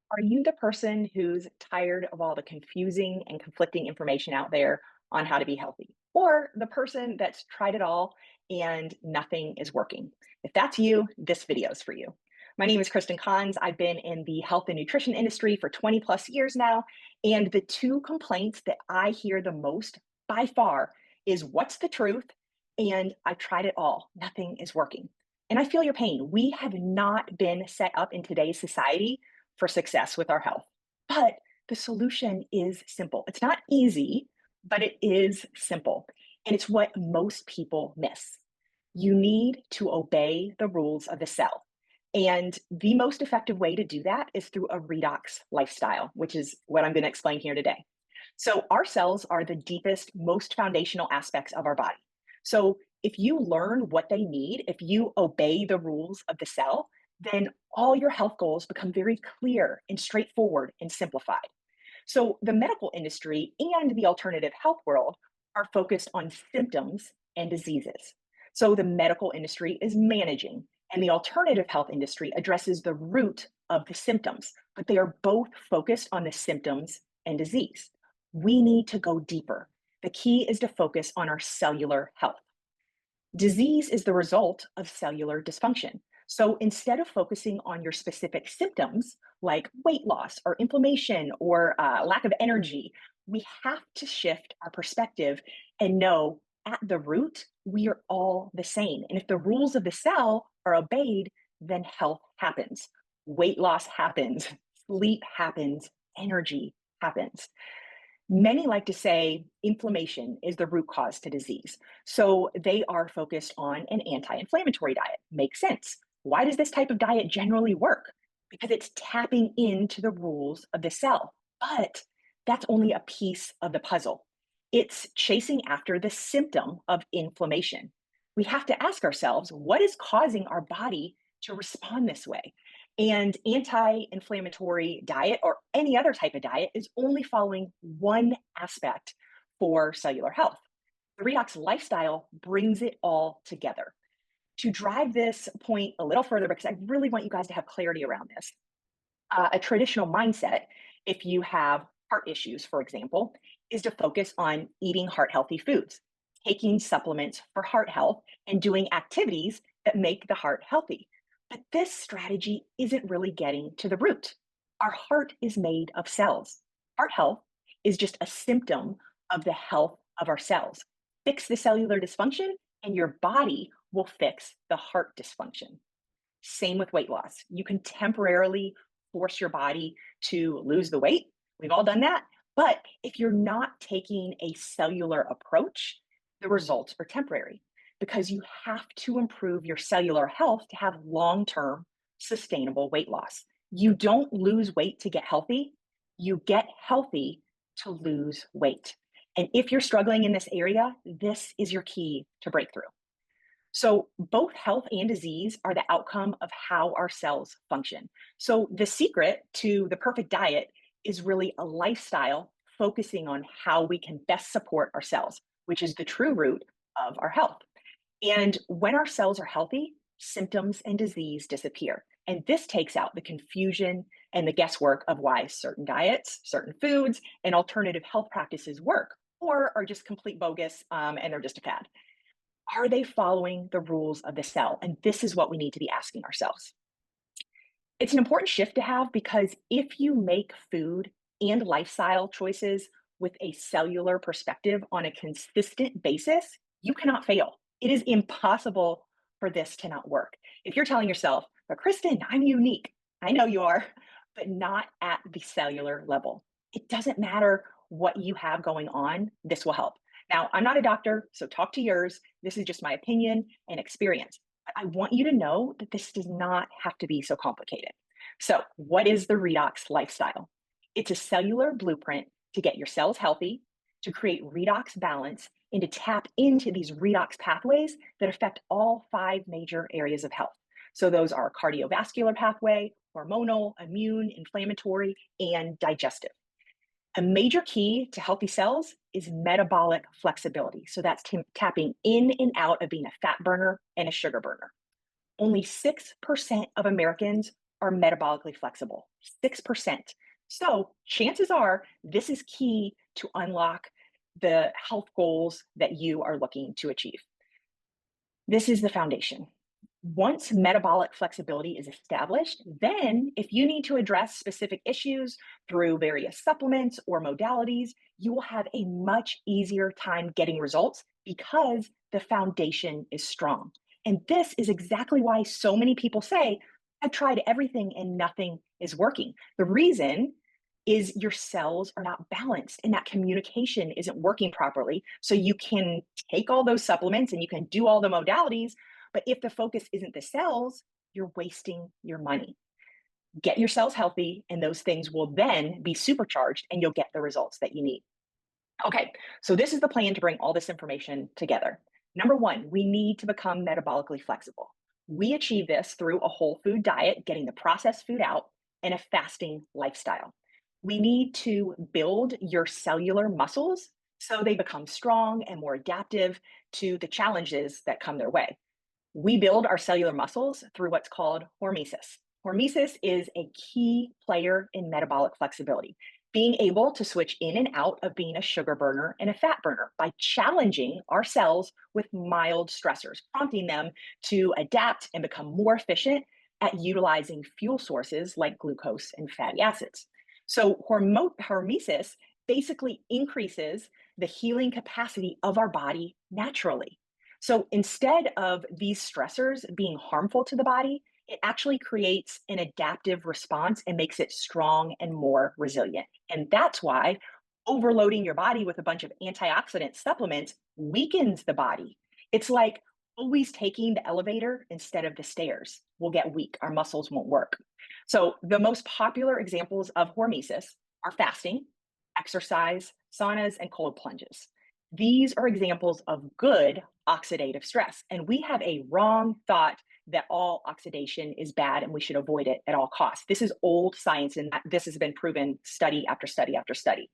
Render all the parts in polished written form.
Are you the person who's tired of all the confusing and conflicting information out there on how to be healthy? Or the person that's tried it all and nothing is working? If that's you, this video is for you. My name is Kristen Cons. I've been in the health and nutrition industry for 20 plus years now. And the two complaints that I hear the most by far is what's the truth? And I've tried it all. Nothing is working. And I feel your pain. We have not been set up in today's society for success with our health. But the solution is simple. It's not easy, but it is simple. And it's what most people miss. You need to obey the rules of the cell. And the most effective way to do that is through a redox lifestyle, which is what I'm going to explain here today. So, our cells are the deepest, most foundational aspects of our body. So, if you learn what they need, if you obey the rules of the cell, then all your health goals become very clear and straightforward and simplified. So, the medical industry and the alternative health world are focused on symptoms and diseases. So, the medical industry is managing, and the alternative health industry addresses the root of the symptoms, but they are both focused on the symptoms and disease. We need to go deeper. The key is to focus on our cellular health. Disease is the result of cellular dysfunction. So instead of focusing on your specific symptoms like weight loss or inflammation or lack of energy, we have to shift our perspective and know at the root, we are all the same. And if the rules of the cell are obeyed, then health happens. Weight loss happens, sleep happens, energy happens. Many like to say inflammation is the root cause to disease. So they are focused on an anti inflammatory diet. Makes sense. Why does this type of diet generally work? Because it's tapping into the rules of the cell. But that's only a piece of the puzzle. It's chasing after the symptom of inflammation. We have to ask ourselves what is causing our body to respond this way? And anti inflammatory diet or any other type of diet is only following one aspect for cellular health. The Redox lifestyle brings it all together. To drive this point a little further, because I really want you guys to have clarity around this, a traditional mindset, if you have heart issues, for example, is to focus on eating heart healthy foods, taking supplements for heart health, and doing activities that make the heart healthy. But this strategy isn't really getting to the root. Our heart is made of cells. Heart health is just a symptom of the health of our cells. Fix the cellular dysfunction, and your body will fix the heart dysfunction. Same with weight loss. You can temporarily force your body to lose the weight. We've all done that. But if you're not taking a cellular approach, the results are temporary because you have to improve your cellular health to have long term sustainable weight loss. You don't lose weight to get healthy, you get healthy to lose weight. And if you're struggling in this area, this is your key to breakthrough. So, both health and disease are the outcome of how our cells function. So, the secret to the perfect diet is really a lifestyle focusing on how we can best support our cells, which is the true root of our health. And when our cells are healthy, symptoms and disease disappear. And this takes out the confusion and the guesswork of why certain diets, certain foods, and alternative health practices work or are just complete bogus and they're just a fad. Are they following the rules of the cell? And this is what we need to be asking ourselves. It's an important shift to have because if you make food and lifestyle choices with a cellular perspective on a consistent basis, you cannot fail. It is impossible for this to not work. If you're telling yourself, but Kristen, I'm unique, I know you are, but not at the cellular level. It doesn't matter what you have going on, this will help. Now, I'm not a doctor, so talk to yours. This is just my opinion and experience. But I want you to know that this does not have to be so complicated. So, what is the redox lifestyle? It's a cellular blueprint to get your cells healthy, to create redox balance, and to tap into these redox pathways that affect all five major areas of health. So, those are cardiovascular pathway, hormonal, immune, inflammatory, and digestive. A major key to healthy cells is metabolic flexibility. So that's tapping in and out of being a fat burner and a sugar burner. Only 6% of Americans are metabolically flexible, 6%. So chances are this is key to unlock the health goals that you are looking to achieve. This is the foundation. Once metabolic flexibility is established, then if you need to address specific issues through various supplements or modalities, you will have a much easier time getting results because the foundation is strong. And this is exactly why so many people say, I've tried everything and nothing is working. The reason is your cells are not balanced and that communication isn't working properly. So you can take all those supplements and you can do all the modalities, but if the focus isn't the cells, you're wasting your money. Get your cells healthy, and those things will then be supercharged and you'll get the results that you need. Okay, so this is the plan to bring all this information together. Number one, we need to become metabolically flexible. We achieve this through a whole food diet, getting the processed food out, and a fasting lifestyle. We need to build your cellular muscles so they become strong and more adaptive to the challenges that come their way. We build our cellular muscles through what's called hormesis. Hormesis is a key player in metabolic flexibility, being able to switch in and out of being a sugar burner and a fat burner by challenging our cells with mild stressors, prompting them to adapt and become more efficient at utilizing fuel sources like glucose and fatty acids. So, hormesis basically increases the healing capacity of our body naturally. So instead of these stressors being harmful to the body, it actually creates an adaptive response and makes it strong and more resilient. And that's why overloading your body with a bunch of antioxidant supplements weakens the body. It's like always taking the elevator instead of the stairs. We'll get weak, our muscles won't work. So the most popular examples of hormesis are fasting, exercise, saunas, and cold plunges. These are examples of good oxidative stress. And we have a wrong thought that all oxidation is bad and we should avoid it at all costs. This is old science, and this has been proven study after study after study.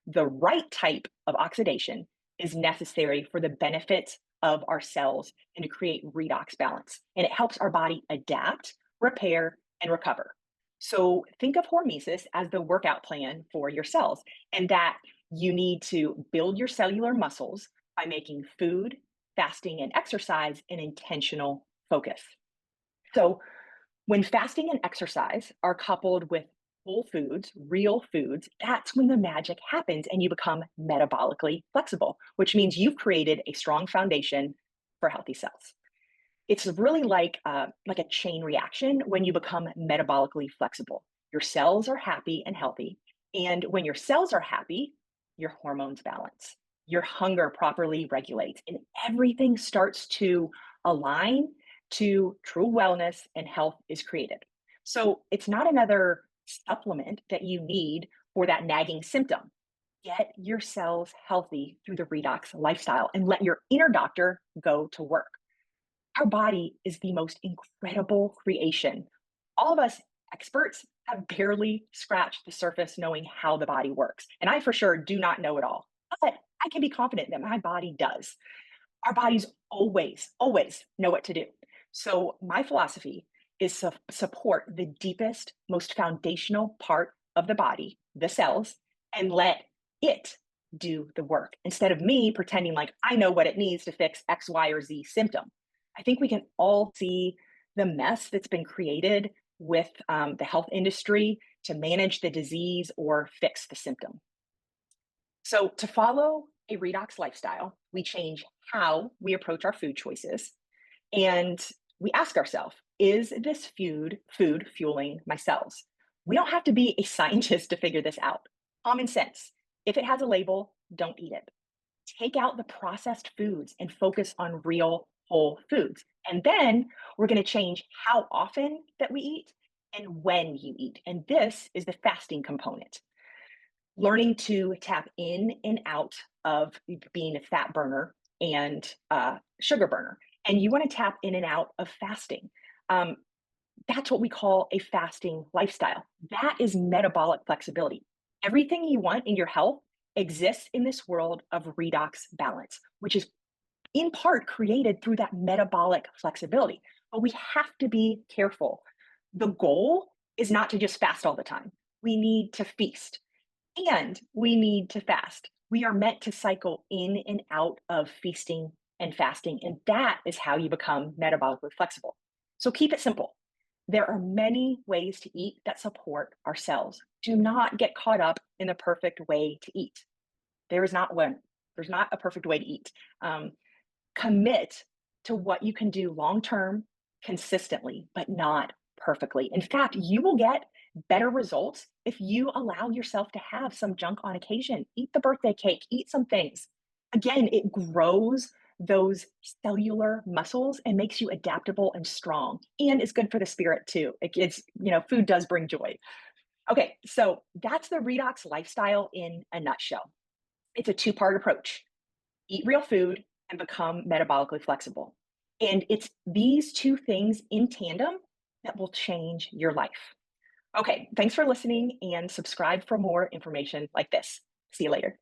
The right type of oxidation is necessary for the benefits of our cells and to create redox balance. And it helps our body adapt, repair, and recover. So think of hormesis as the workout plan for your cells, and that you need to build your cellular muscles by making food, fasting, and exercise an intentional focus. So, when fasting and exercise are coupled with whole foods, real foods, that's when the magic happens and you become metabolically flexible, which means you've created a strong foundation for healthy cells. It's really like a chain reaction when you become metabolically flexible. Your cells are happy and healthy. And when your cells are happy, your hormones balance, your hunger properly regulates, and everything starts to align to true wellness and health is created. So it's not another supplement that you need for that nagging symptom. Get your cells healthy through the redox lifestyle and let your inner doctor go to work. Our body is the most incredible creation. All of us experts have barely scratched the surface knowing how the body works. And I for sure do not know it all, but I can be confident that my body does. Our bodies always know what to do. So my philosophy is to support the deepest, most foundational part of the body, the cells, and let it do the work instead of me pretending like I know what it needs to fix X, Y, or Z symptom. I think we can all see the mess that's been created with the health industry to manage the disease or fix the symptom. So, to follow a redox lifestyle, we change how we approach our food choices and we ask ourselves, is this food fueling my cells? We don't have to be a scientist to figure this out. Common sense. If it has a label, don't eat it. Take out the processed foods and focus on real whole foods. And then we're going to change how often that we eat and when you eat. And this is the fasting component. Learning to tap in and out of being a fat burner and sugar burner. And you want to tap in and out of fasting. Um, that's what we call a fasting lifestyle. That is metabolic flexibility. Everything you want in your health exists in this world of redox balance, which is in part created through that metabolic flexibility. But we have to be careful The goal is not to just fast all the time. We need to feast and we need to fast. We are meant to cycle in and out of feasting and fasting, and that is how you become metabolically flexible. So keep it simple. There are many ways to eat that support our cells. Do not get caught up in the perfect way to eat. There is not one. There's not a perfect way to eat. Commit to what you can do long term, consistently, but not perfectly. In fact, you will get better results if you allow yourself to have some junk on occasion. Eat the birthday cake, eat some things. Again, it grows those cellular muscles and makes you adaptable and strong, and it's good for the spirit too. Food does bring joy. Okay, so that's the Redox lifestyle in a nutshell. It's a two-part approach: eat real food and become metabolically flexible. And it's these two things in tandem that will change your life. Okay, thanks for listening and subscribe for more information like this. See you later.